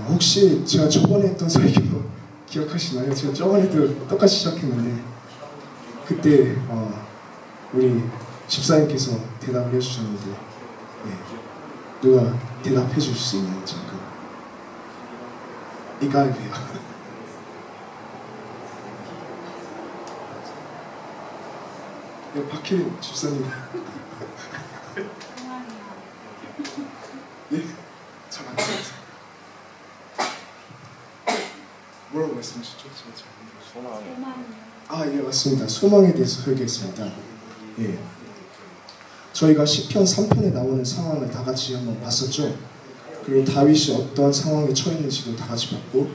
혹시 제가 저번에 했던 설교 기억하시나요? 제가 저번에도 똑같이 시작했는데 그때 우리 집사님께서 대답을 해주셨는데 누가 대답해 주실 수 있나요? 잠깐 이가이브요. 박혜린 집사님. 예? 잠깐. 뭐라고 말씀하셨죠? 소망. 예, 맞습니다. 소망에 대해서 설교했습니다. 예. 저희가 시편 3편에 나오는 상황을 다 같이 한번 봤었죠. 그리고 다윗이 어떠한 상황에 처했는지도 다 같이 봤고,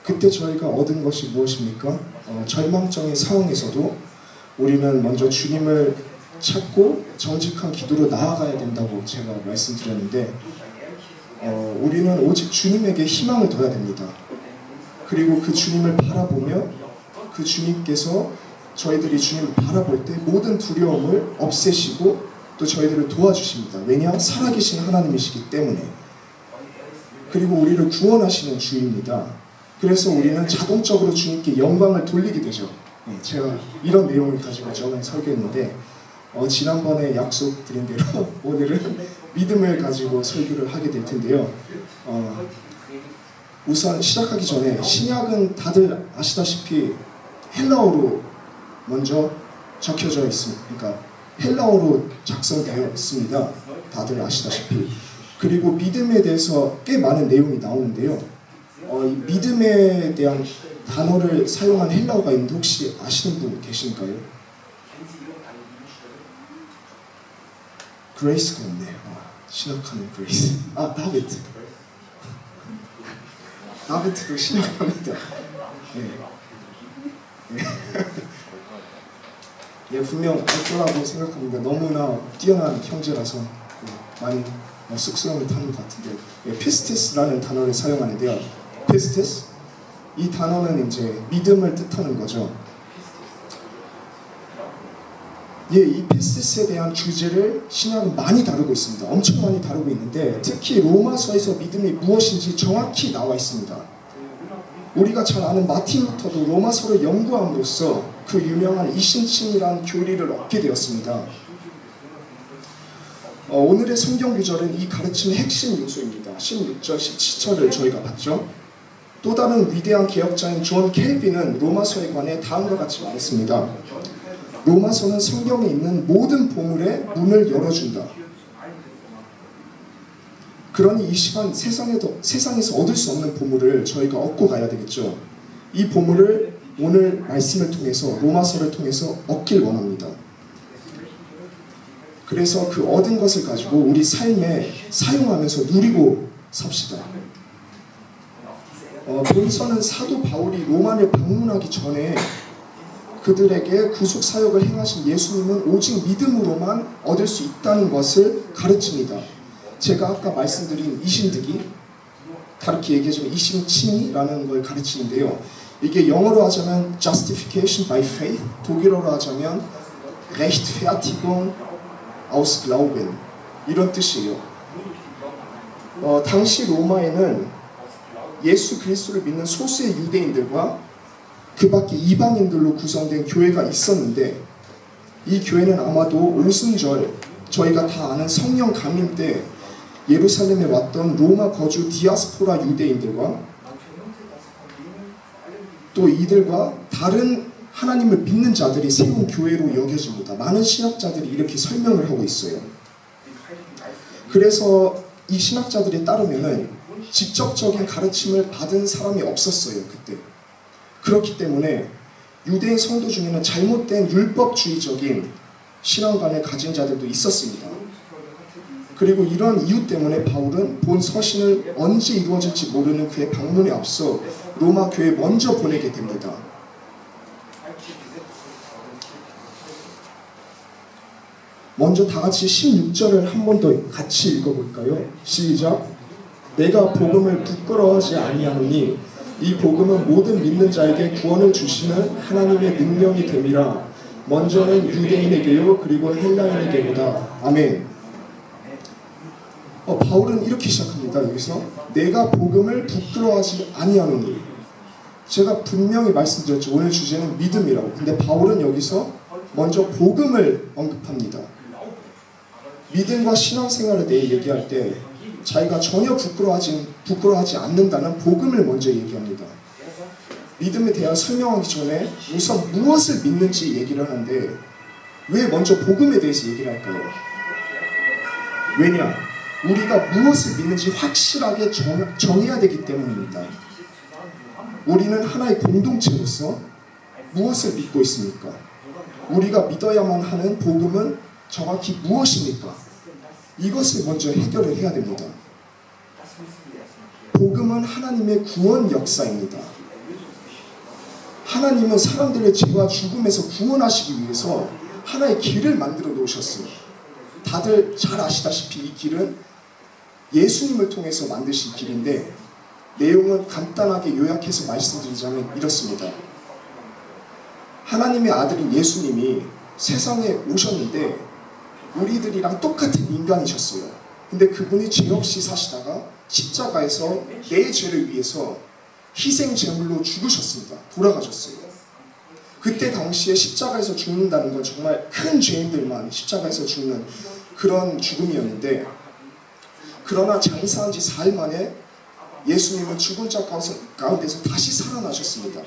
그때 저희가 얻은 것이 무엇입니까? 절망적인 상황에서도 우리는 먼저 주님을 찾고 정직한 기도로 나아가야 된다고 제가 말씀드렸는데, 우리는 오직 주님에게 희망을 둬야 됩니다. 그리고 그 주님을 바라보며 그 주님께서 저희들이 주님을 바라볼 때 모든 두려움을 없애시고 또 저희들을 도와주십니다. 왜냐? 살아계신 하나님이시기 때문에. 그리고 우리를 구원하시는 주입니다. 그래서 우리는 자동적으로 주님께 영광을 돌리게 되죠. 제가 이런 내용을 가지고 저번에 설교했는데 지난번에 약속드린 대로 오늘은 믿음을 가지고 설교를 하게 될 텐데요. 우선 시작하기 전에 신약은 다들 아시다시피 헬라어로 먼저 적혀져 있습니다. 그러니까 헬라어로 작성되어 있습니다. 다들 아시다시피. 그리고 믿음에 대해서 꽤 많은 내용이 나오는데요. 이 믿음에 대한 단어를 사용한 헬라어가 있는데 혹시 아시는 분 계신가요? 그레이스가 있네요. 신약하는 그레이스. 다비트. 다비트도 신약합니다. 분명 알 거라고 생각합니다. 너무나 뛰어난 형제라서 많이 쑥스러움을 타는 것 같은데, 피스티스라는 단어를 사용하는데요. 피스티스? 이 단어는 이제 믿음을 뜻하는 거죠. 이 피스티스에 대한 주제를 신약은 많이 다루고 있습니다. 엄청 많이 다루고 있는데 특히 로마서에서 믿음이 무엇인지 정확히 나와 있습니다. 우리가 잘 아는 마틴 루터도 로마서를 연구함으로써 그 유명한 이신칭이라는 교리를 얻게 되었습니다. 오늘의 성경 구절은 이 가르침의 핵심 요소입니다. 16절, 17절을 저희가 봤죠. 또 다른 위대한 개혁자인 존 켈빈은 로마서에 관해 다음과 같이 말했습니다. 로마서는 성경에 있는 모든 보물의 문을 열어준다. 그러니 이 시간 세상에서 얻을 수 없는 보물을 저희가 얻고 가야 되겠죠. 이 보물을 오늘 말씀을 통해서, 로마서를 통해서 얻길 원합니다. 그래서 그 얻은 것을 가지고 우리 삶에 사용하면서 누리고 삽시다. 본서는 사도 바울이 로마를 방문하기 전에 그들에게 구속 사역을 행하신 예수님은 오직 믿음으로만 얻을 수 있다는 것을 가르칩니다. 제가 아까 말씀드린 이신득이, 다르게 얘기하자면 이신칭이라는 걸 가르치는데요. 이게 영어로 하자면 justification by faith, 독일어로 하자면 rechtfertigung aus Glauben, 이런 뜻이에요. 당시 로마에는 예수 그리스도를 믿는 소수의 유대인들과 그 밖에 이방인들로 구성된 교회가 있었는데, 이 교회는 아마도 오순절, 저희가 다 아는 성령 강림 때 예루살렘에 왔던 로마 거주 디아스포라 유대인들과 또 이들과 다른 하나님을 믿는 자들이 세운 교회로 여겨집니다. 많은 신학자들이 이렇게 설명을 하고 있어요. 그래서 이 신학자들에 따르면은 직접적인 가르침을 받은 사람이 없었어요, 그때. 그렇기 때문에 유대인 성도 중에는 잘못된 율법주의적인 신앙관을 가진 자들도 있었습니다. 그리고 이런 이유 때문에 바울은 본 서신을 언제 이루어질지 모르는 그의 방문에 앞서 로마 교회에 먼저 보내게 됩니다. 먼저 다 같이 16절을 한 번 더 같이 읽어볼까요? 시작! 내가 복음을 부끄러워하지 아니하노니 이 복음은 모든 믿는 자에게 구원을 주시는 하나님의 능력이 됨이라. 먼저는 유대인에게요 그리고 헬라인에게보다. 아멘. 바울은 이렇게 시작합니다. 여기서 내가 복음을 부끄러워하지 아니하노니. 제가 분명히 말씀드렸죠. 오늘 주제는 믿음이라고. 근데 바울은 여기서 먼저 복음을 언급합니다. 믿음과 신앙생활에 대해 얘기할 때 자기가 전혀 부끄러워하지 않는다는 복음을 먼저 얘기합니다. 믿음에 대해 설명하기 전에 우선 무엇을 믿는지 얘기를 하는데 왜 먼저 복음에 대해서 얘기를 할까요? 왜냐? 우리가 무엇을 믿는지 확실하게 정해야 되기 때문입니다. 우리는 하나의 공동체로서 무엇을 믿고 있습니까? 우리가 믿어야만 하는 복음은 정확히 무엇입니까? 이것을 먼저 해결을 해야 됩니다. 복음은 하나님의 구원 역사입니다. 하나님은 사람들의 죄와 죽음에서 구원하시기 위해서 하나의 길을 만들어 놓으셨어요. 다들 잘 아시다시피 이 길은 예수님을 통해서 만드신 길인데 내용은 간단하게 요약해서 말씀드리자면 이렇습니다. 하나님의 아들인 예수님이 세상에 오셨는데 우리들이랑 똑같은 인간이셨어요. 근데 그분이 죄 없이 사시다가 십자가에서 내 죄를 위해서 희생 제물로 죽으셨습니다. 돌아가셨어요. 그때 당시에 십자가에서 죽는다는 건 정말 큰 죄인들만 십자가에서 죽는 그런 죽음이었는데 그러나 장사한 지 4일 만에 예수님은 죽은 자 가운데서 다시 살아나셨습니다.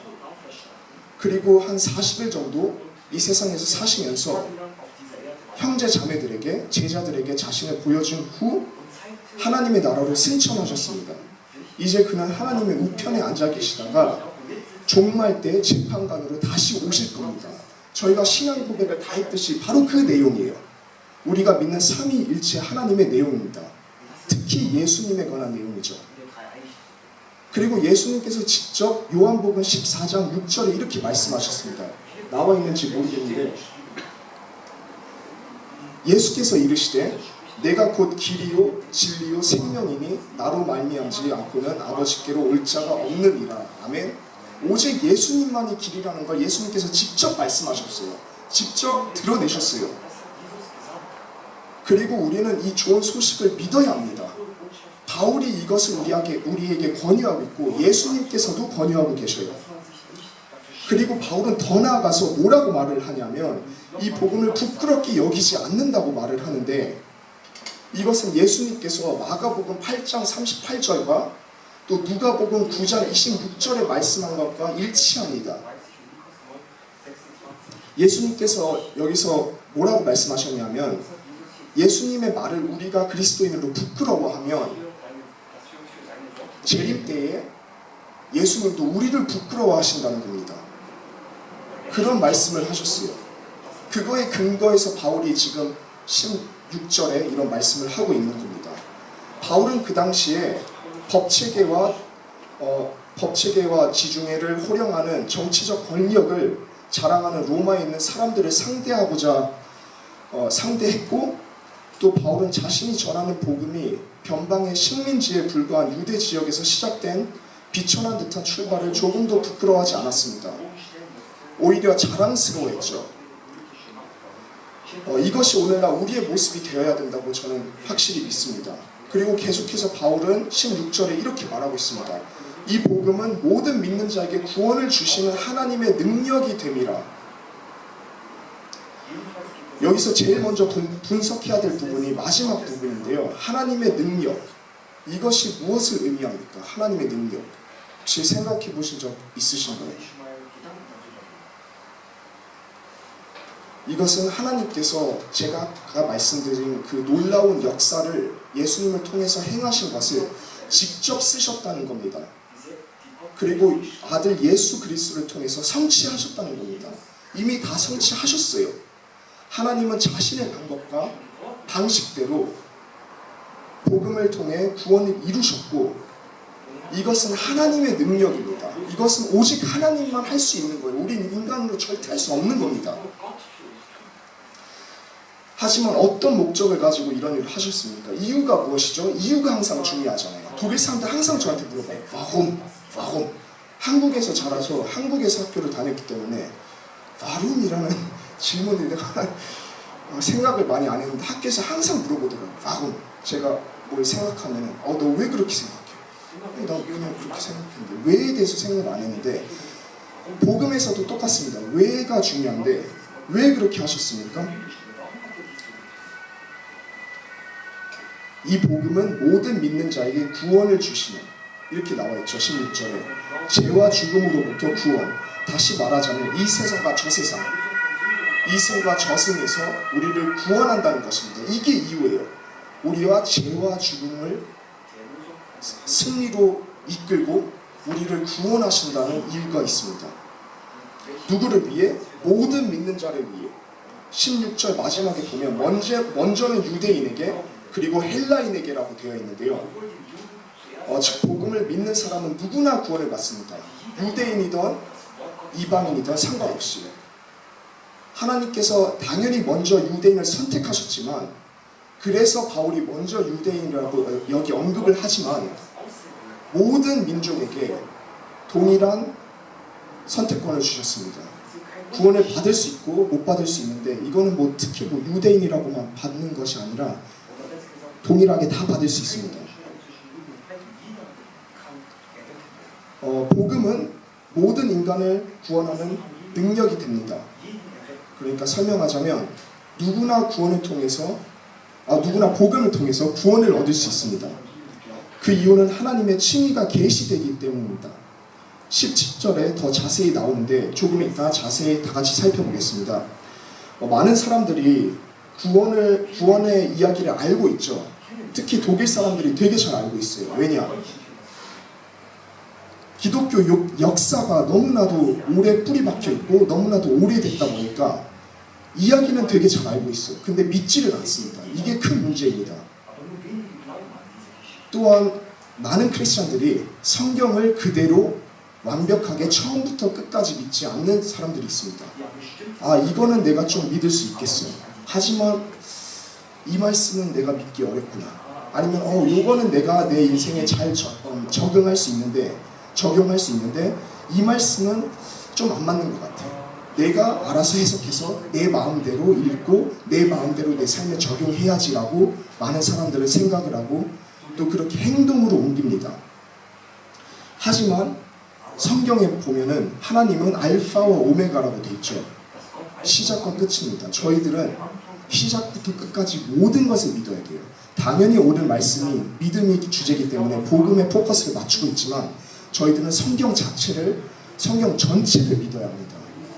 그리고 한 40일 정도 이 세상에서 사시면서 형제 자매들에게 제자들에게 자신을 보여준 후 하나님의 나라로 승천하셨습니다. 이제 그는 하나님의 우편에 앉아 계시다가 종말 때 재판관으로 다시 오실 겁니다. 저희가 신앙 고백을 다 했듯이 바로 그 내용이에요. 우리가 믿는 삼위일체 하나님의 내용입니다. 특히 예수님에 관한 내용이죠. 그리고 예수님께서 직접 요한복음 14장 6절에 이렇게 말씀하셨습니다. 나와 있는지 모르겠는데 예수께서 이르시되 내가 곧 길이요 진리요 생명이니 나로 말미암지 않고는 아버지께로 올 자가 없느니라. 아멘. 오직 예수님만이 길이라는 걸 예수님께서 직접 말씀하셨어요. 직접 드러내셨어요. 그리고 우리는 이 좋은 소식을 믿어야 합니다. 바울이 이것을 우리에게 권유하고 있고 예수님께서도 권유하고 계셔요. 그리고 바울은 더 나아가서 뭐라고 말을 하냐면 이 복음을 부끄럽게 여기지 않는다고 말을 하는데 이것은 예수님께서 마가복음 8장 38절과 또 누가복음 9장 26절에 말씀한 것과 일치합니다. 예수님께서 여기서 뭐라고 말씀하셨냐면 예수님의 말을 우리가 그리스도인으로 부끄러워하면 재림 때에 예수님도 우리를 부끄러워하신다는 겁니다. 그런 말씀을 하셨어요. 그거에 근거해서 바울이 지금 16절에 이런 말씀을 하고 있는 겁니다. 바울은 그 당시에 법체계와 지중해를 호령하는 정치적 권력을 자랑하는 로마에 있는 사람들을 상대했고 또 바울은 자신이 전하는 복음이 변방의 식민지에 불과한 유대 지역에서 시작된 비천한 듯한 출발을 조금도 부끄러워하지 않았습니다. 오히려 자랑스러워했죠. 이것이 오늘날 우리의 모습이 되어야 된다고 저는 확실히 믿습니다. 그리고 계속해서 바울은 16절에 이렇게 말하고 있습니다. 이 복음은 모든 믿는 자에게 구원을 주시는 하나님의 능력이 됨이라. 여기서 제일 먼저 분석해야 될 부분이 마지막 부분인데요. 하나님의 능력. 이것이 무엇을 의미합니까? 하나님의 능력. 혹시 생각해 보신 적 있으신가요? 이것은 하나님께서 제가 아까 말씀드린 그 놀라운 역사를 예수님을 통해서 행하신 것을 직접 쓰셨다는 겁니다. 그리고 아들 예수 그리스도를 통해서 성취하셨다는 겁니다. 이미 다 성취하셨어요. 하나님은 자신의 방법과 방식대로 복음을 통해 구원을 이루셨고 이것은 하나님의 능력입니다. 이것은 오직 하나님만 할 수 있는 거예요. 우리는 인간으로 절대 할 수 없는 겁니다. 하지만 어떤 목적을 가지고 이런 일을 하셨습니까? 이유가 무엇이죠? 이유가 항상 중요하잖아요. 독일 사람들 항상 저한테 물어봐요. 와홈. 한국에서 자라서 한국에서 학교를 다녔기 때문에 와룸이라는 질문을 내가 생각을 많이 안 했는데 학교에서 항상 물어보더라고요. 와홈. 제가 뭘 생각하면 너 왜 그렇게 생각해? 나 그냥 그렇게 생각했는데 왜에 대해서 생각을 안 했는데 복음에서도 똑같습니다. 왜가 중요한데 왜 그렇게 하셨습니까? 이 복음은 모든 믿는 자에게 구원을 주시는 이렇게 나와있죠. 16절에 죄와 죽음으로부터 구원. 다시 말하자면 이 세상과 저 세상 이승과 저승에서 우리를 구원한다는 것입니다. 이게 이유예요. 우리와 죄와 죽음을 승리로 이끌고 우리를 구원하신다는 이유가 있습니다. 누구를 위해? 모든 믿는 자를 위해. 16절 마지막에 보면 먼저는 유대인에게 그리고 헬라인에게라고 되어 있는데요. 즉 복음을 믿는 사람은 누구나 구원을 받습니다. 유대인이든 이방인이든 상관없이. 하나님께서 당연히 먼저 유대인을 선택하셨지만 그래서 바울이 먼저 유대인이라고 여기 언급을 하지만 모든 민족에게 동일한 선택권을 주셨습니다. 구원을 받을 수 있고 못 받을 수 있는데 이거는 특히 유대인이라고만 받는 것이 아니라 동일하게 다 받을 수 있습니다. 복음은 모든 인간을 구원하는 능력이 됩니다. 그러니까 설명하자면 누구나 복음을 통해서 구원을 얻을 수 있습니다. 그 이유는 하나님의 칭의가 계시되기 때문입니다. 17절에 더 자세히 나오는데 조금 이따 자세히 다 같이 살펴보겠습니다. 많은 사람들이 구원의 이야기를 알고 있죠. 특히 독일 사람들이 되게 잘 알고 있어요. 왜냐? 기독교 역사가 너무나도 오래 뿌리 박혀 있고 너무나도 오래됐다 보니까 이야기는 되게 잘 알고 있어요. 근데 믿지를 않습니다. 이게 큰 문제입니다. 또한 많은 크리스찬들이 성경을 그대로 완벽하게 처음부터 끝까지 믿지 않는 사람들이 있습니다. 이거는 내가 좀 믿을 수 있겠어. 하지만 이 말씀은 내가 믿기 어렵구나. 아니면 이거는 내가 내 인생에 잘 적용할 수 있는데 이 말씀은 좀 안 맞는 것 같아. 내가 알아서 해석해서 내 마음대로 읽고 내 마음대로 내 삶에 적용해야지라고 많은 사람들은 생각을 하고 또 그렇게 행동으로 옮깁니다. 하지만 성경에 보면은 하나님은 알파와 오메가라고 되어 있죠. 시작과 끝입니다. 저희들은 시작부터 끝까지 모든 것을 믿어야 돼요. 당연히 오늘 말씀이 믿음이 주제이기 때문에 복음에 포커스를 맞추고 있지만 저희들은 성경 전체를 믿어야 합니다.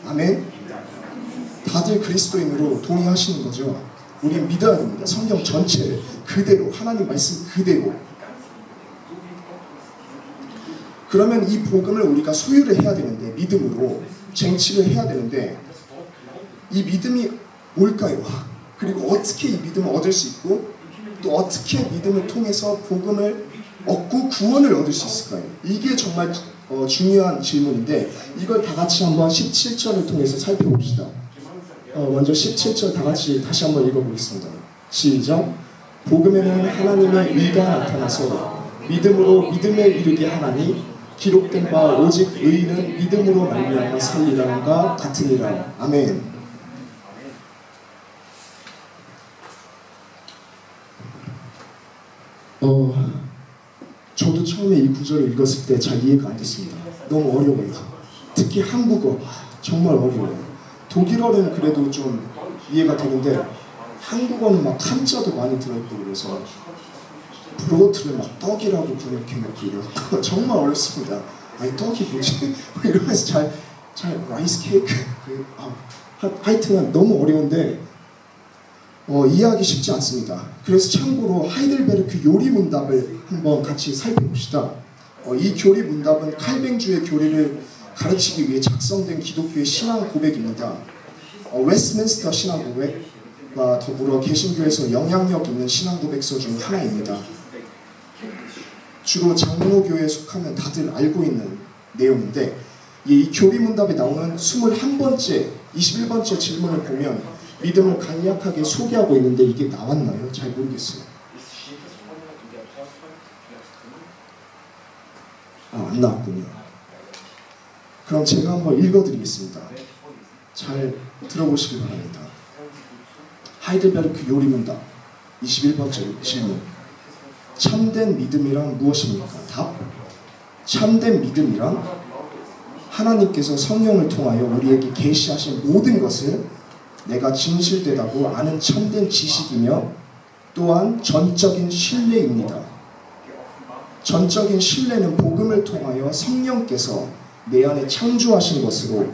아멘. 다들 그리스도인으로 동의하시는 거죠? 우리는 믿어야 됩니다. 성경 전체를 그대로, 하나님 말씀 그대로. 그러면 이 복음을 우리가 소유를 해야 되는데, 믿음으로 쟁취를 해야 되는데 이 믿음이 뭘까요? 그리고 어떻게 이 믿음을 얻을 수 있고 또 어떻게 믿음을 통해서 복음을 얻고 구원을 얻을 수 있을까요? 이게 정말 중요한 질문인데 이걸 다 같이 한번 17절을 통해서 살펴봅시다. 먼저 17절 다 같이 다시 한번 읽어보겠습니다. 시작. 복음에는 하나님의 의가 나타나서 믿음으로 믿음에 이르게 하나니 기록된 바 오직 의인은 믿음으로 말미암아 살리라는가 같으니라. 아멘. 저도 처음에 이 구절을 읽었을 때 잘 이해가 안 됐습니다. 너무 어려워요. 특히 한국어 정말 어려워요. 독일어는 그래도 좀 이해가 되는데 한국어는 막 한자도 많이 들어있고 그래서 브로트를 막 떡이라고 번역해놓고 이래서 정말 어렵습니다. 아니 떡이 뭐지? 이러면서 잘 라이스 케이크 하여튼 너무 어려운데 이해하기 쉽지 않습니다. 그래서 참고로 하이델베르크 요리 문답을 한번 같이 살펴봅시다. 이 교리 문답은 칼뱅주의 교리를 가르치기 위해 작성된 기독교의 신앙 고백입니다. 웨스트민스터 신앙 고백과 더불어 개신교에서 영향력 있는 신앙 고백서 중 하나입니다. 주로 장로교에 속하면 다들 알고 있는 내용인데 이 교리 문답에 나오는 21번째, 21번째 질문을 보면 믿음을 간략하게 소개하고 있는데 이게 나왔나요? 잘 모르겠어요. 안 나왔군요. 그럼 제가 한번 읽어드리겠습니다. 잘 들어보시기 바랍니다. 하이델베르크 요리문답 21번째 질문. 참된 믿음이란 무엇입니까? 답. 참된 믿음이란 하나님께서 성령을 통하여 우리에게 계시하신 모든 것을 내가 진실되다고 아는 참된 지식이며 또한 전적인 신뢰입니다. 전적인 신뢰는 복음을 통하여 성령께서 내 안에 창조하신 것으로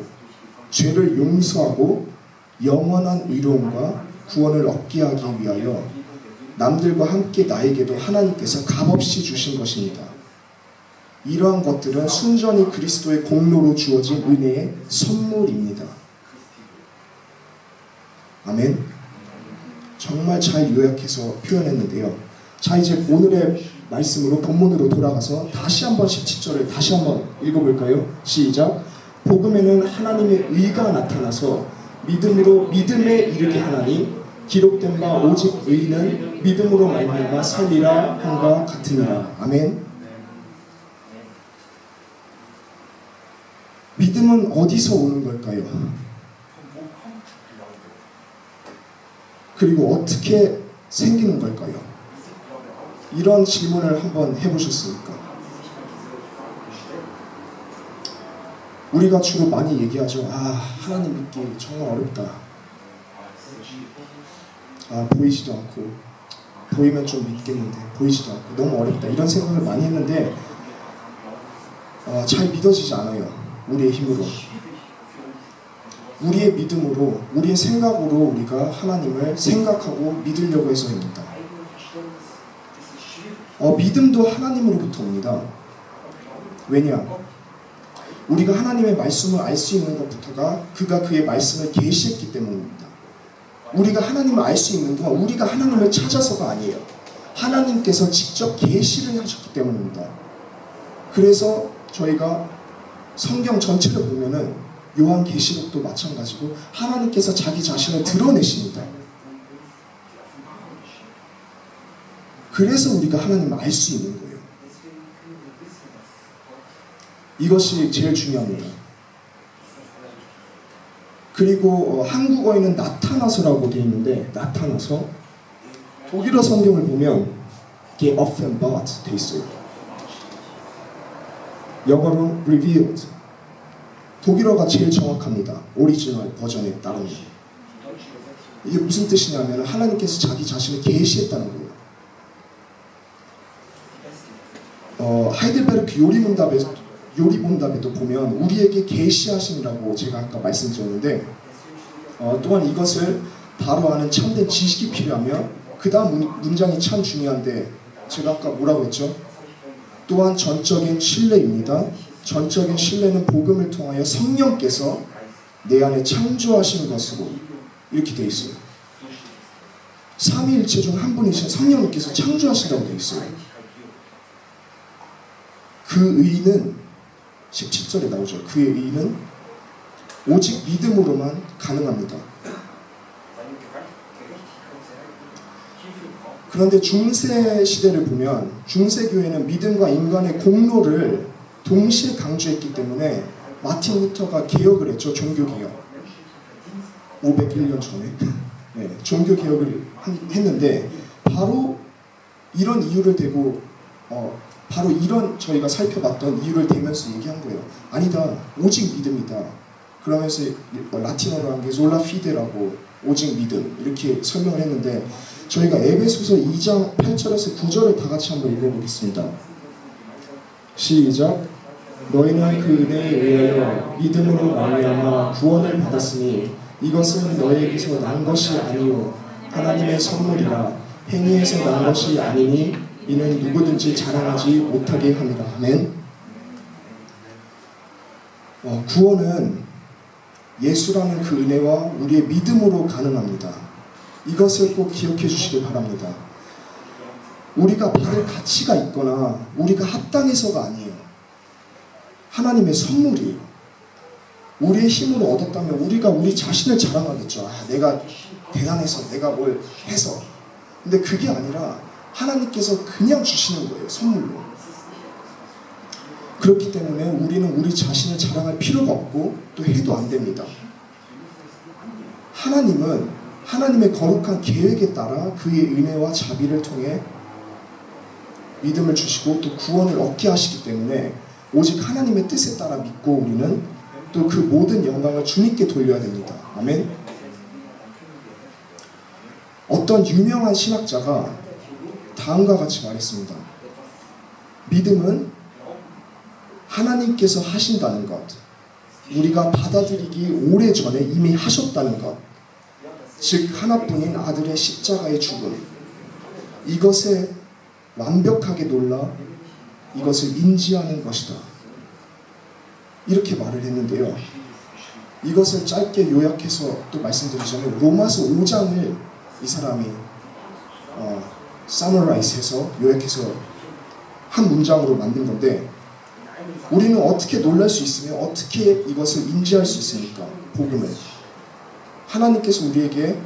죄를 용서하고 영원한 의로움과 구원을 얻게 하기 위하여 남들과 함께 나에게도 하나님께서 값없이 주신 것입니다. 이러한 것들은 순전히 그리스도의 공로로 주어진 은혜의 선물입니다. 아멘. 정말 잘 요약해서 표현했는데요. 자, 이제 오늘의 말씀으로 본문으로 돌아가서 다시 한번 17절을 다시 한번 읽어볼까요? 시작. 복음에는 하나님의 의가 나타나서 믿음으로 믿음에 이르게 하나니 기록된 바 오직 의는 믿음으로 말미암아 살리라 함과 같으니라. 아멘. 믿음은 어디서 오는 걸까요? 그리고 어떻게 생기는 걸까요? 이런 질문을 한번 해보셨습니까? 우리가 주로 많이 얘기하죠. 하나님 믿기 정말 어렵다. 보이지도 않고, 보이면 좀 믿겠는데 보이지도 않고 너무 어렵다. 이런 생각을 많이 했는데 잘 믿어지지 않아요. 우리의 힘으로, 우리의 믿음으로, 우리의 생각으로 우리가 하나님을 생각하고 믿으려고 해서입니다. 믿음도 하나님으로부터 옵니다. 왜냐? 우리가 하나님의 말씀을 알 수 있는 것부터가 그가 그의 말씀을 계시했기 때문입니다. 우리가 하나님을 알 수 있는 건 우리가 하나님을 찾아서가 아니에요. 하나님께서 직접 계시를 하셨기 때문입니다. 그래서 저희가 성경 전체를 보면은 요한계시록도 마찬가지고 하나님께서 자기 자신을 드러내십니다. 그래서 우리가 하나님을 알 수 있는 거예요. 이것이 제일 중요합니다. 그리고 한국어에는 나타나서라고 되어 있는데, 나타나서 독일어 성경을 보면 geoffenbart 되어 있어요. 영어로 revealed. 독일어가 제일 정확합니다. 오리지널 버전에 따르면. 이게 무슨 뜻이냐면 하나님께서 자기 자신을 계시했다는 거예요. 하이델베르크 요리본답에도 보면 우리에게 계시하심이라고 제가 아까 말씀드렸는데, 또한 이것을 바로 아는 참된 지식이 필요하며, 그 다음 문장이 참 중요한데 제가 아까 뭐라고 했죠? 또한 전적인 신뢰입니다. 전적인 신뢰는 복음을 통하여 성령께서 내 안에 창조하신 것으로, 이렇게 되어 있어요. 삼위일체 중 한 분이신 성령님께서 창조하신다고 되어 있어요. 그 의는 17절에 나오죠. 그의 의는 오직 믿음으로만 가능합니다. 그런데 중세 시대를 보면 중세 교회는 믿음과 인간의 공로를 동시에 강조했기 때문에 마틴 루터가 개혁을 했죠. 종교개혁. 501년 전에 네, 종교개혁을 했는데, 바로 이런 이유를 대고 바로 이런 저희가 살펴봤던 이유를 대면서 얘기한 거예요. 아니다, 오직 믿음이다. 그러면서 라틴어로 한 게 솔라 피데라고, 오직 믿음, 이렇게 설명을 했는데, 저희가 에베소서 2장 8절에서 9절을 다 같이 한번 읽어보겠습니다. 시작. 너희는 그 은혜에 의하여 믿음으로 말미암아 구원을 받았으니 이것은 너희에게서 난 것이 아니요 하나님의 선물이라. 행위에서 난 것이 아니니 이는 누구든지 자랑하지 못하게 합니다. 아멘. 구원은 예수라는 그 은혜와 우리의 믿음으로 가능합니다. 이것을 꼭 기억해 주시길 바랍니다. 우리가 받을 가치가 있거나 우리가 합당해서가 아니에요. 하나님의 선물이에요. 우리의 힘으로 얻었다면 우리가 우리 자신을 자랑하겠죠. 내가 대단해서, 내가 뭘 해서. 근데 그게 아니라 하나님께서 그냥 주시는 거예요. 선물로. 그렇기 때문에 우리는 우리 자신을 자랑할 필요가 없고 또 해도 안 됩니다. 하나님은 하나님의 거룩한 계획에 따라 그의 은혜와 자비를 통해 믿음을 주시고 또 구원을 얻게 하시기 때문에 오직 하나님의 뜻에 따라 믿고 우리는 또 그 모든 영광을 주님께 돌려야 됩니다. 아멘. 어떤 유명한 신학자가 다음과 같이 말했습니다. 믿음은 하나님께서 하신다는 것, 우리가 받아들이기 오래전에 이미 하셨다는 것, 즉 하나뿐인 아들의 십자가의 죽음, 이것에 완벽하게 놀라 이것을 인지하는 것이다. 이렇게 말을 했는데요. 이것을 짧게 요약해서 또 말씀드리자면 로마서 5장을 이 사람이 서머라이즈해서 요약해서 한 문장으로 만든 건데, 우리는 어떻게 놀랄 수 있으며 어떻게 이것을 인지할 수 있습니까? 복음을 하나님께서 우리에게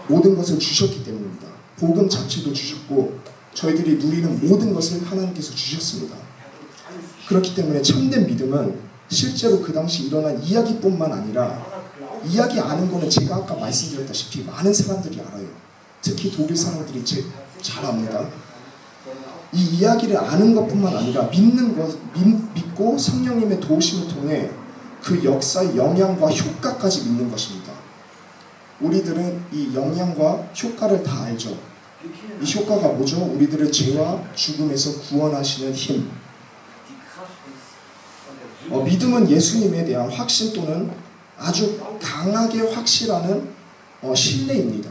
모든 것을 주셨기 때문입니다. 복음 자체도 주셨고 저희들이 누리는 모든 것을 하나님께서 주셨습니다. 그렇기 때문에 참된 믿음은 실제로 그 당시 일어난 이야기뿐만 아니라, 이야기 아는 거는 제가 아까 말씀드렸다시피 많은 사람들이 알아요. 특히 독일 사람들이 잘 압니다. 이 이야기를 아는 것뿐만 아니라 믿고 성령님의 도우심을 통해 그 역사의 영향과 효과까지 믿는 것입니다. 우리들은 이 영향과 효과를 다 알죠. 이 효과가 뭐죠? 우리들을 죄와 죽음에서 구원하시는 힘. 믿음은 예수님에 대한 확신 또는 아주 강하게 확실하는 신뢰입니다.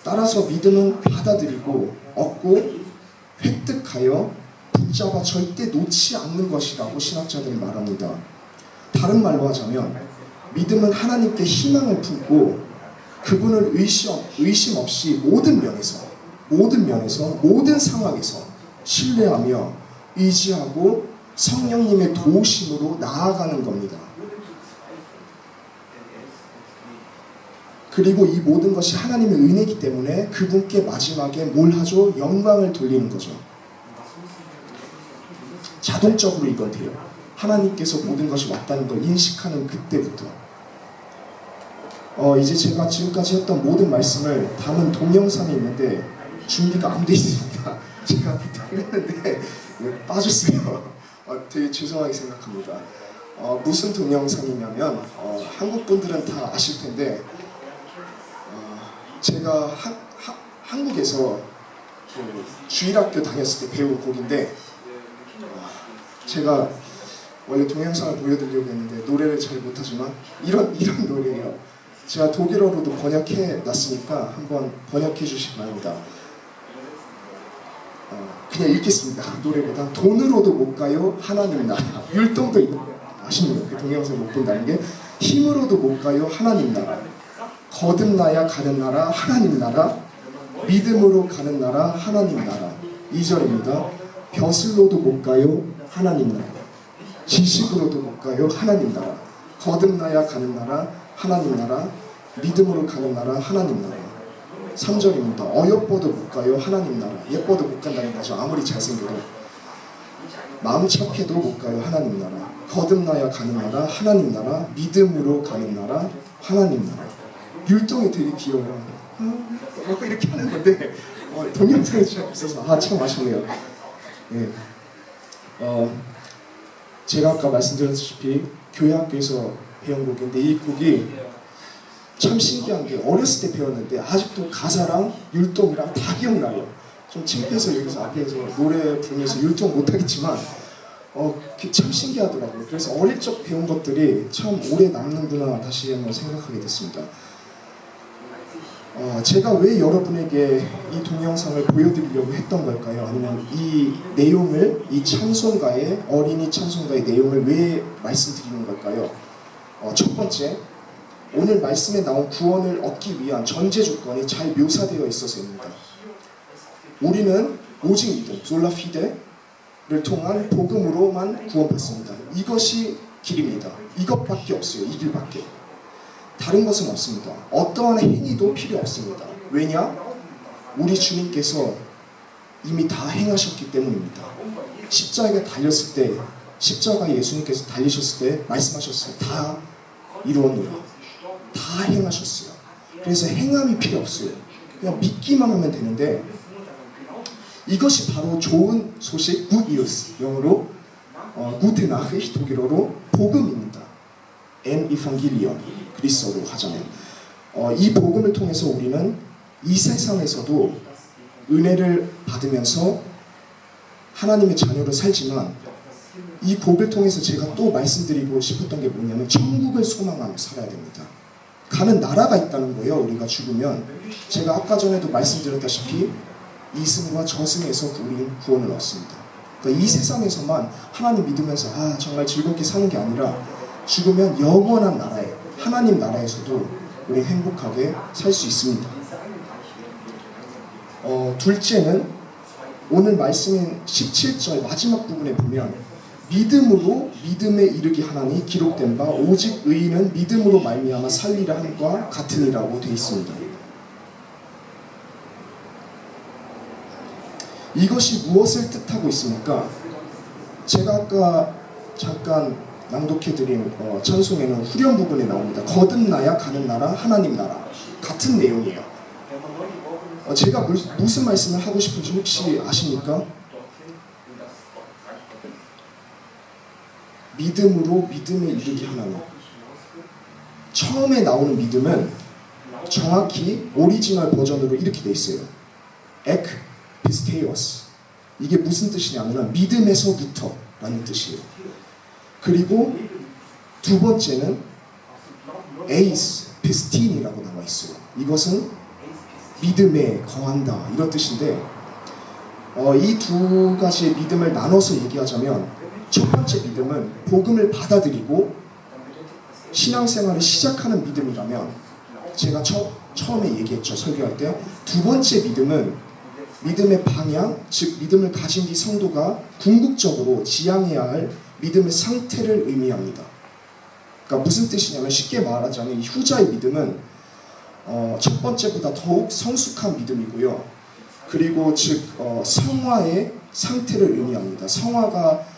따라서 믿음은 받아들이고 얻고 획득하여 붙잡아 절대 놓지 않는 것이라고 신학자들은 말합니다. 다른 말로 하자면 믿음은 하나님께 희망을 품고 그분을 의심 없이 모든 면에서 모든 상황에서 신뢰하며 의지하고 성령님의 도우심으로 나아가는 겁니다. 그리고 이 모든 것이 하나님의 은혜이기 때문에 그분께 마지막에 뭘 하죠? 영광을 돌리는 거죠. 자동적으로 이건 돼요. 하나님께서 모든 것이 왔다는 걸 인식하는 그때부터. 이제 제가 지금까지 했던 모든 말씀을 담은 동영상이 있는데 준비가 안 돼 있습니다. 제가 부탁했는데 빠졌어요. 되게 죄송하게 생각합니다. 무슨 동영상이냐면 한국 분들은 다 아실 텐데, 제가 한국에서 주일학교 다녔을 때 배운 곡인데, 제가 원래 동영상을 보여드리려고 했는데 노래를 잘 못하지만 이런 노래예요. 제가 독일어로도 번역해 놨으니까 한번 번역해 주시기 바랍니다. 그냥 읽겠습니다. 노래보다. 돈으로도 못 가요 하나님 나라. 율동도 아십니까? 그 동영상 못 본다는 게. 힘으로도 못 가요 하나님 나라. 거듭나야 가는 나라 하나님 나라. 믿음으로 가는 나라 하나님 나라. 2절입니다. 벼슬로도 못 가요 하나님 나라. 지식으로도 못 가요 하나님 나라. 거듭나야 가는 나라 하나님 나라. 믿음으로 가는 나라 하나님 나라. 3절입니다. 어여뻐도 못 가요 하나님 나라. 예뻐도 못 간다는 거죠. 아무리 잘생겨도. 마음 착해도 못 가요 하나님 나라. 거듭나야 가는 나라 하나님 나라. 믿음으로 가는 나라 하나님 나라. 율동이 되게 귀여워요. 이렇게 하는 건데 동영상이 잘 없어서 참 아쉽네요. 네. 제가 아까 말씀드렸다시피 교회학교에서 배운 곡인데, 이 곡이 참 신기한 게 어렸을 때 배웠는데 아직도 가사랑 율동이랑 다 기억나요. 좀 창피해서 여기서 앞에서 노래 부르면서 율동 못하겠지만 참 신기하더라고요. 그래서 어릴 적 배운 것들이 참 오래 남는구나 다시 한번 생각하게 됐습니다. 제가 왜 여러분에게 이 동영상을 보여드리려고 했던 걸까요? 아니면 이 내용을, 이 찬송가의, 어린이 찬송가의 내용을 왜 말씀드리는 걸까요? 첫 번째, 오늘 말씀에 나온 구원을 얻기 위한 전제 조건이 잘 묘사되어 있어서입니다. 우리는 오직 믿음, 솔라 피데를 통한 복음으로만 구원받습니다. 이것이 길입니다. 이것밖에 없어요. 이 길밖에. 다른 것은 없습니다. 어떠한 행위도 필요 없습니다. 왜냐? 우리 주님께서 이미 다 행하셨기 때문입니다. 십자가에 달렸을 때, 십자가에 예수님께서 달리셨을 때 말씀하셨어요. 다 이루었노라. 다 행하셨어요. 그래서 행함이 필요 없어요. 그냥 믿기만 하면 되는데, 이것이 바로 좋은 소식, good news, 영어로 gute Nachricht, 독일어로 복음입니다. en Evangelion, 그리스어로 하자면 이 복음을 통해서 우리는 이 세상에서도 은혜를 받으면서 하나님의 자녀로 살지만 이 복을 통해서 제가 또 말씀드리고 싶었던 게 뭐냐면 천국을 소망하며 살아야 됩니다. 가는 나라가 있다는 거예요. 우리가 죽으면 제가 아까 전에도 말씀드렸다시피 이승과 저승에서 우리는 구원을 얻습니다. 그러니까 이 세상에서만 하나님 믿으면서 정말 즐겁게 사는 게 아니라 죽으면 영원한 나라에 하나님 나라에서도 우리 행복하게 살 수 있습니다. 둘째는 오늘 말씀인 17절 마지막 부분에 보면 믿음으로 믿음에 이르게 하나니 기록된 바 오직 의인은 믿음으로 말미암아 살리라 함과 같으니라고 되어 있습니다. 이것이 무엇을 뜻하고 있습니까? 제가 아까 잠깐 낭독해드린 찬송에는 후렴 부분에 나옵니다. 거듭나야 가는 나라 하나님 나라, 같은 내용이에요. 제가 무슨 말씀을 하고 싶은지 혹시 아십니까? 믿음으로 믿음에 이르게 하나님. 처음에 나오는 믿음은 정확히 오리지널 버전으로 이렇게 돼 있어요. ek pisteos. 이게 무슨 뜻이냐면 믿음에서부터 라는 뜻이에요. 그리고 두 번째는 eis pistin이라고 나와 있어요. 이것은 믿음에 거한다 이런 뜻인데 이 두 가지의 믿음을 나눠서 얘기하자면 첫 번째 믿음은 복음을 받아들이고 신앙생활을 시작하는 믿음이라면 제가 처음에 얘기했죠. 설교할 때. 두 번째 믿음은 믿음의 방향, 즉 믿음을 가진 뒤 성도가 궁극적으로 지향해야 할 믿음의 상태를 의미합니다. 그러니까 무슨 뜻이냐면 쉽게 말하자면 이 후자의 믿음은 첫 번째보다 더욱 성숙한 믿음이고요. 그리고 즉 성화의 상태를 의미합니다. 성화가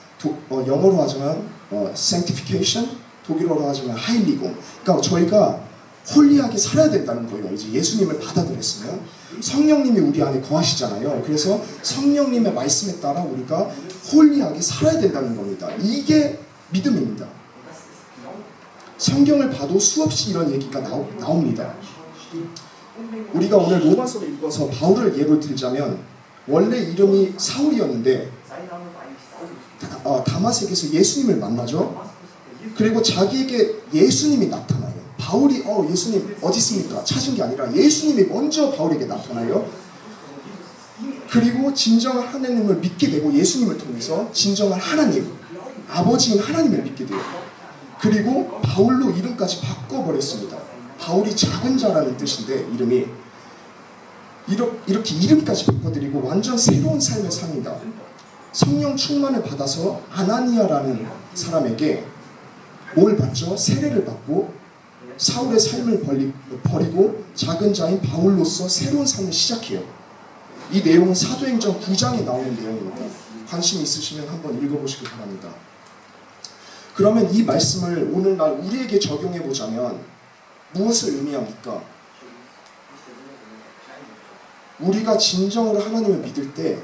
영어로 하자면 sanctification, 독일어로 하자면 heiligung. 그러니까 저희가 홀리하게 살아야 된다는 거예요. 이제 예수님을 받아들였으면 성령님이 우리 안에 거하시잖아요. 그래서 성령님의 말씀에 따라 우리가 홀리하게 살아야 된다는 겁니다. 이게 믿음입니다. 성경을 봐도 수없이 이런 얘기가 나옵니다. 우리가 오늘 로마서를 읽어서 바울을 예로 들자면 원래 이름이 사울이었는데 다마색에서 예수님을 만나죠. 그리고 자기에게 예수님이 나타나요. 바울이 예수님 어디 있습니까? 찾은 게 아니라 예수님이 먼저 바울에게 나타나요. 그리고 진정한 하나님을 믿게 되고 예수님을 통해서 진정한 하나님, 아버지인 하나님을 믿게 돼요. 그리고 바울로 이름까지 바꿔버렸습니다. 바울이 작은 자라는 뜻인데 이름이 이렇게 이름까지 바꿔드리고 완전 새로운 삶을 삽니다. 성령 충만을 받아서 아나니아라는 사람에게 뭘 받죠? 세례를 받고 사울의 삶을 버리고 작은 자인 바울로서 새로운 삶을 시작해요. 이 내용은 사도행전 9장에 나오는 내용입니다. 관심 있으시면 한번 읽어보시기 바랍니다. 그러면 이 말씀을 오늘날 우리에게 적용해보자면 무엇을 의미합니까? 우리가 진정으로 하나님을 믿을 때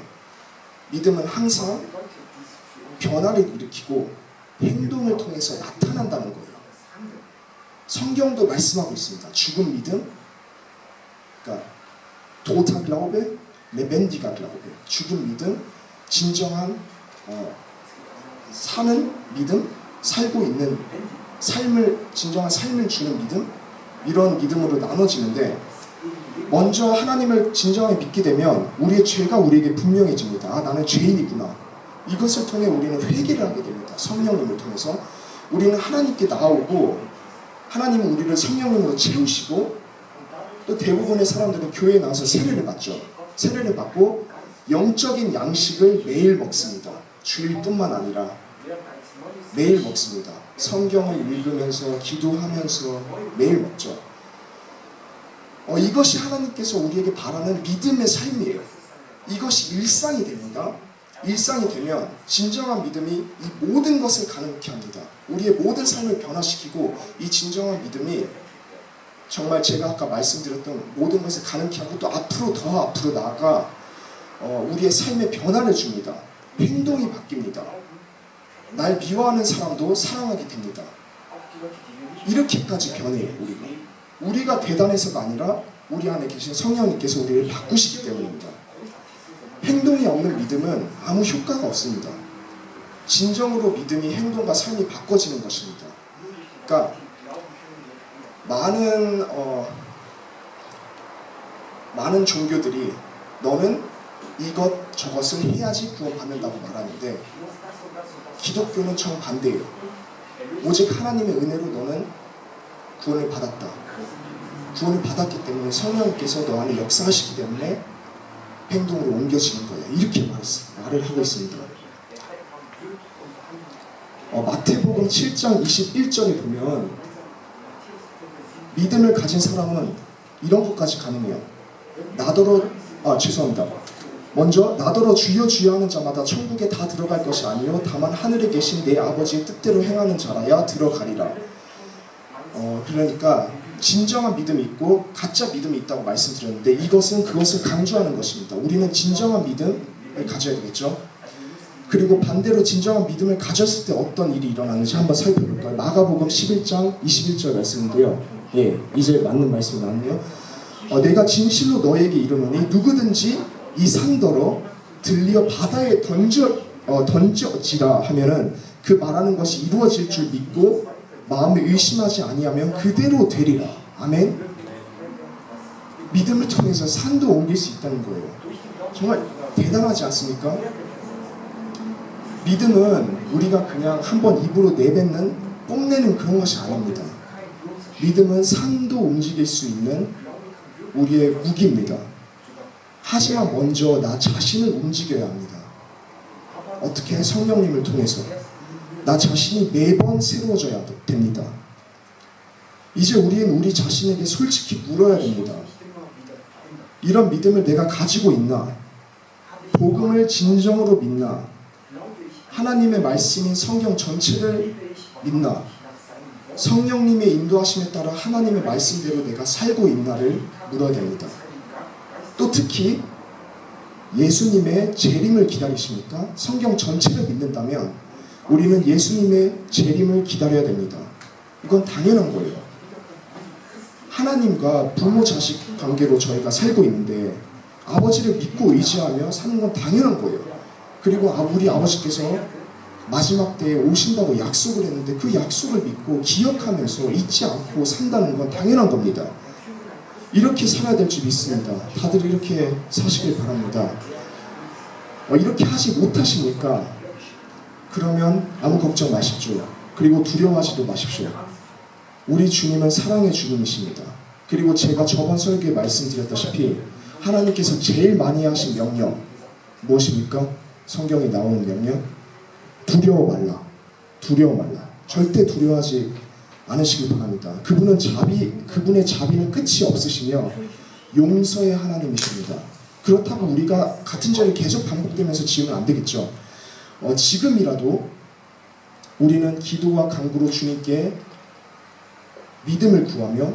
믿음은 항상 변화를 일으키고 행동을 통해서 나타난다는 거예요. 성경도 말씀하고 있습니다. 죽은 믿음, 그러니까 toter Glaube, lebendiger Glaube, 죽은 믿음, 진정한 사는 믿음, 살고 있는 삶을 진정한 삶을 주는 믿음, 이런 믿음으로 나눠지는데 먼저 하나님을 진정하게 믿게 되면 우리의 죄가 우리에게 분명해집니다. 나는 죄인이구나. 이것을 통해 우리는 회개를 하게 됩니다. 성령님을 통해서 우리는 하나님께 나아오고 하나님은 우리를 성령님으로 채우시고 또 대부분의 사람들은 교회에 나와서 세례를 받죠. 세례를 받고 영적인 양식을 매일 먹습니다. 주일뿐만 아니라 매일 먹습니다. 성경을 읽으면서 기도하면서 매일 먹죠. 이것이 하나님께서 우리에게 바라는 믿음의 삶이에요. 이것이 일상이 됩니다. 일상이 되면 진정한 믿음이 이 모든 것을 가능케 합니다. 우리의 모든 삶을 변화시키고 이 진정한 믿음이 정말 제가 아까 말씀드렸던 모든 것을 가능케 하고 또 앞으로 더 앞으로 나아가 우리의 삶에 변화를 줍니다. 행동이 바뀝니다. 날 미워하는 사람도 사랑하게 됩니다. 이렇게까지 변해요. 우리가 대단해서가 아니라 우리 안에 계신 성령님께서 우리를 바꾸시기 때문입니다. 행동이 없는 믿음은 아무 효과가 없습니다. 진정으로 믿음이 행동과 삶이 바꿔지는 것입니다. 그러니까 많은 종교들이 너는 이것 저것을 해야지 구원받는다고 말하는데 기독교는 정반대예요. 오직 하나님의 은혜로 너는 구원을 받았다. 구원을 받았기 때문에 성령님께서 너 안에 역사하시기 때문에 행동으로 옮겨지는 거예요. 이렇게 말을 하고 있습니다. 마태복음 7장 21절에 보면 믿음을 가진 사람은 이런 것까지 가능해요. 먼저 나더러 주여 주여 하는 자마다 천국에 다 들어갈 것이 아니요 다만 하늘에 계신 내 아버지의 뜻대로 행하는 자라야 들어가리라. 그러니까 진정한 믿음이 있고 가짜 믿음이 있다고 말씀드렸는데 이것은 그것을 강조하는 것입니다. 우리는 진정한 믿음을 가져야 되겠죠. 그리고 반대로 진정한 믿음을 가졌을 때 어떤 일이 일어나는지 한번 살펴볼까요? 마가복음 11장 21절 말씀인데요. 이제 맞는 말씀이 나왔네요. 내가 진실로 너에게 이르노니 누구든지 이 산더러 들리어 바다에 던져지라 하면은 그 말하는 것이 이루어질 줄 믿고 마음에 의심하지 아니하면 그대로 되리라. 아멘. 믿음을 통해서 산도 옮길 수 있다는 거예요. 정말 대단하지 않습니까? 믿음은 우리가 그냥 한번 입으로 내뱉는 뽐내는 그런 것이 아닙니다. 믿음은 산도 움직일 수 있는 우리의 무기입니다. 하지만 먼저 나 자신을 움직여야 합니다. 어떻게? 성령님을 통해서 나 자신이 매번 새로워져야 됩니다. 이제 우리는 우리 자신에게 솔직히 물어야 됩니다. 이런 믿음을 내가 가지고 있나? 복음을 진정으로 믿나? 하나님의 말씀인 성경 전체를 믿나? 성령님의 인도하심에 따라 하나님의 말씀대로 내가 살고 있나를 물어야 됩니다. 또 특히 예수님의 재림을 기다리십니까? 성경 전체를 믿는다면 우리는 예수님의 재림을 기다려야 됩니다. 이건 당연한 거예요. 하나님과 부모 자식 관계로 저희가 살고 있는데 아버지를 믿고 의지하며 사는 건 당연한 거예요. 그리고 우리 아버지께서 마지막 때에 오신다고 약속을 했는데 그 약속을 믿고 기억하면서 잊지 않고 산다는 건 당연한 겁니다. 이렇게 살아야 될 줄 믿습니다. 다들 이렇게 사시길 바랍니다. 이렇게 하지 못하십니까? 그러면 아무 걱정 마십시오. 그리고 두려워하지도 마십시오. 우리 주님은 사랑의 주님이십니다. 그리고 제가 저번 설교에 말씀드렸다시피 하나님께서 제일 많이 하신 명령 무엇입니까? 성경에 나오는 명령? 두려워 말라. 두려워 말라. 절대 두려워하지 않으시길 바랍니다. 그분의 자비는 끝이 없으시며 용서의 하나님이십니다. 그렇다고 우리가 같은 죄를 계속 반복되면서 지으면 안 되겠죠. 지금이라도 우리는 기도와 간구로 주님께 믿음을 구하며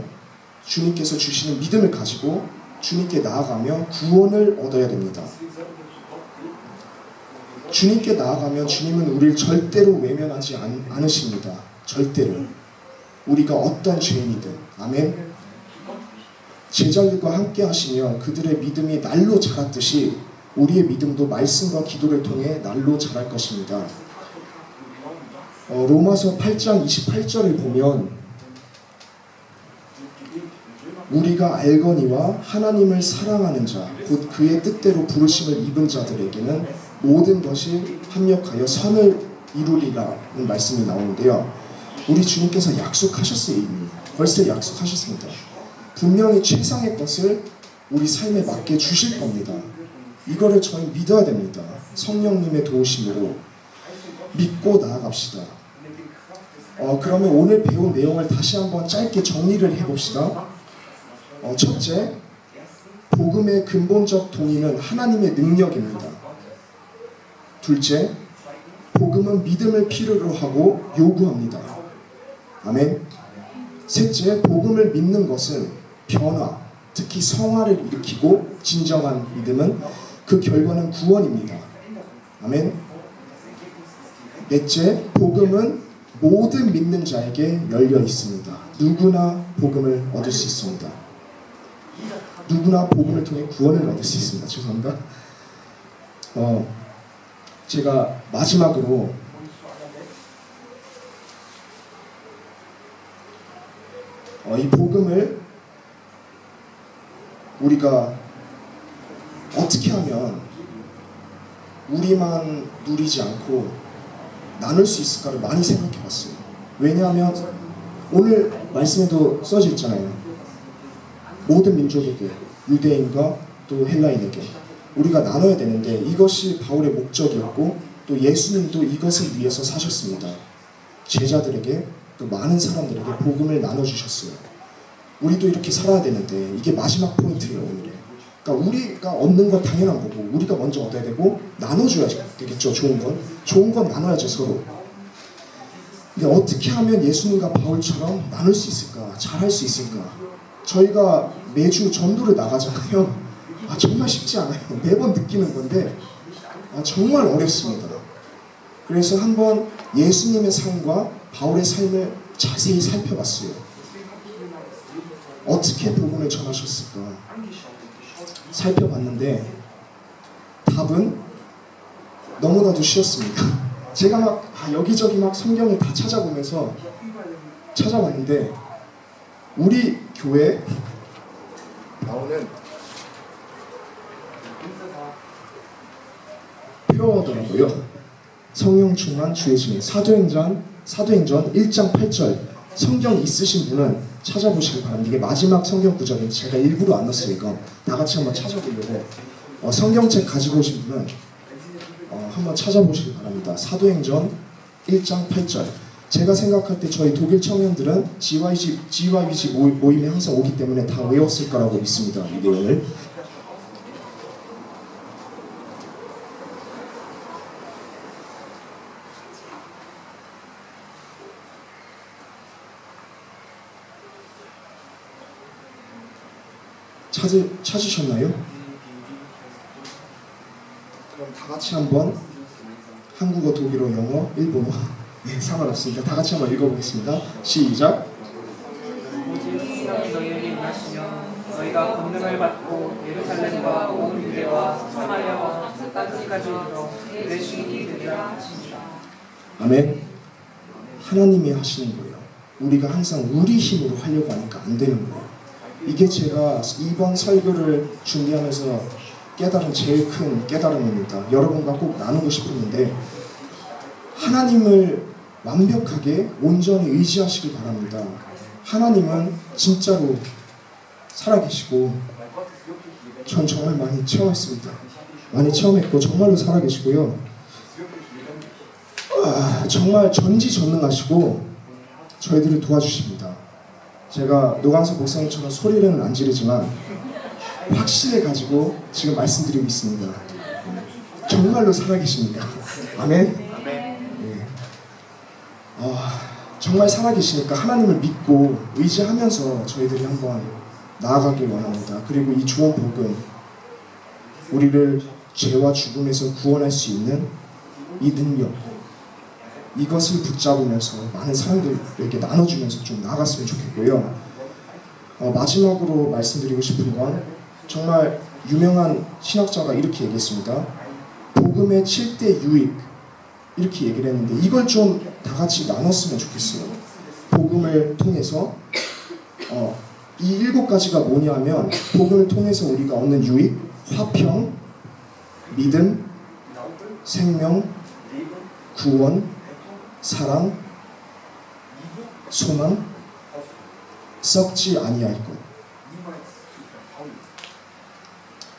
주님께서 주시는 믿음을 가지고 주님께 나아가며 구원을 얻어야 됩니다. 주님께 나아가면 주님은 우리를 절대로 외면하지 않으십니다. 절대로. 우리가 어떤 죄인이든. 아멘. 제자들과 함께 하시며 그들의 믿음이 날로 자랐듯이 우리의 믿음도 말씀과 기도를 통해 날로 자랄 것입니다. 로마서 8장 28절을 보면 우리가 알거니와 하나님을 사랑하는 자 곧 그의 뜻대로 부르심을 입은 자들에게는 모든 것이 합력하여 선을 이루리라는 말씀이 나오는데요. 우리 주님께서 약속하셨어요. 이미 벌써 약속하셨습니다. 분명히 최상의 것을 우리 삶에 맞게 주실 겁니다. 이거를 저희 믿어야 됩니다. 성령님의 도우심으로 믿고 나아갑시다. 그러면 오늘 배운 내용을 다시 한번 짧게 정리를 해봅시다. 첫째, 복음의 근본적 동의는 하나님의 능력입니다. 둘째, 복음은 믿음을 필요로 하고 요구합니다. 아멘. 셋째, 복음을 믿는 것은 변화, 특히 성화를 일으키고 진정한 믿음은 그 결과는 구원입니다. 아멘. 넷째, 복음은 모든 믿는 자에게 열려 있습니다. 누구나 복음을 얻을 수 있습니다. 누구나 복음을 통해 구원을 얻을 수 있습니다. 죄송합니다. 제가 마지막으로 이 복음을 우리가 어떻게 하면 우리만 누리지 않고 나눌 수 있을까를 많이 생각해 봤어요. 왜냐하면 오늘 말씀에도 써져 있잖아요. 모든 민족에게, 유대인과 또 헬라인에게 우리가 나눠야 되는데, 이것이 바울의 목적이었고 또 예수님도 이것을 위해서 사셨습니다. 제자들에게 또 많은 사람들에게 복음을 나눠주셨어요. 우리도 이렇게 살아야 되는데 이게 마지막 포인트예요, 오늘의. 그러니까 우리가 얻는 건 당연한 거고 우리가 먼저 얻어야 되고 나눠줘야 되겠죠. 좋은 건 나눠야죠, 서로. 근데 어떻게 하면 예수님과 바울처럼 나눌 수 있을까? 잘할 수 있을까? 저희가 매주 전도를 나가잖아요. 정말 쉽지 않아요. 매번 느끼는 건데 정말 어렵습니다. 그래서 한번 예수님의 삶과 바울의 삶을 자세히 살펴봤어요. 어떻게 복음을 전하셨을까? 살펴봤는데 답은 너무나도 쉬웠습니다. 제가 막 여기저기 막 성경을 다 찾아봤는데 우리 교회 나오는 표어더라고요. 성령 충만 주의 증인. 사도행전 1장 8절. 성경 있으신 분은 찾아보시기 바랍니다. 이게 마지막 성경 구절인데 제가 일부러 안 넣었어요. 이거 다 같이 한번 찾아보려고. 성경책 가지고 오신 분은 한번 찾아보시기 바랍니다. 사도행전 1장 8절. 제가 생각할 때 저희 독일 청년들은 GYG 모임에 항상 오기 때문에 다 외웠을 거라고 믿습니다. 이 내용을. 찾으셨나요? 그럼 다 같이 한번 한국어, 독일어, 영어, 일본어 네, 상관없습니다. 다 같이 한번 읽어보겠습니다. 시작. 오직 성령이 너희에게 임하시며 너희가 권능을 받고 예루살렘과 온 유대와 사마리아와 땅끝까지 이르러 내 주인이 되리라 하시니라. 아멘. 하나님이 하시는 거예요. 우리가 항상 우리 힘으로 하려고 하니까 안 되는 거예요. 이게 제가 이번 설교를 준비하면서 깨달은 제일 큰 깨달음입니다. 여러분과 꼭 나누고 싶었는데 하나님을 완벽하게 온전히 의지하시길 바랍니다. 하나님은 진짜로 살아계시고 전 정말 많이 체험했습니다. 많이 체험했고 정말로 살아계시고요. 정말 전지전능하시고 저희들을 도와주십니다. 제가 노광석 목사님처럼 소리는 안 지르지만 확신을 지금 말씀드리고 있습니다. 정말로 살아계십니다. 아멘. 네. 정말 살아계시니까 하나님을 믿고 의지하면서 저희들이 한번 나아가길 원합니다. 그리고 이 좋은 복음, 우리를 죄와 죽음에서 구원할 수 있는 이 능력, 이것을 붙잡으면서 많은 사람들에게 나눠주면서 좀 나아갔으면 좋겠고요. 마지막으로 말씀드리고 싶은 건 정말 유명한 신학자가 이렇게 얘기했습니다. 복음의 7대 유익, 이렇게 얘기를 했는데 이걸 좀 다 같이 나눴으면 좋겠어요. 복음을 통해서 이 7가지가 뭐냐면 복음을 통해서 우리가 얻는 유익, 화평, 믿음, 생명, 구원, 사랑, 소망, 썩지 아니할 것.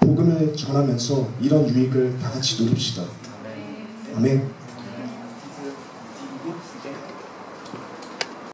복음을 전하면서 이런 유익을 다 같이 누립시다. 아멘.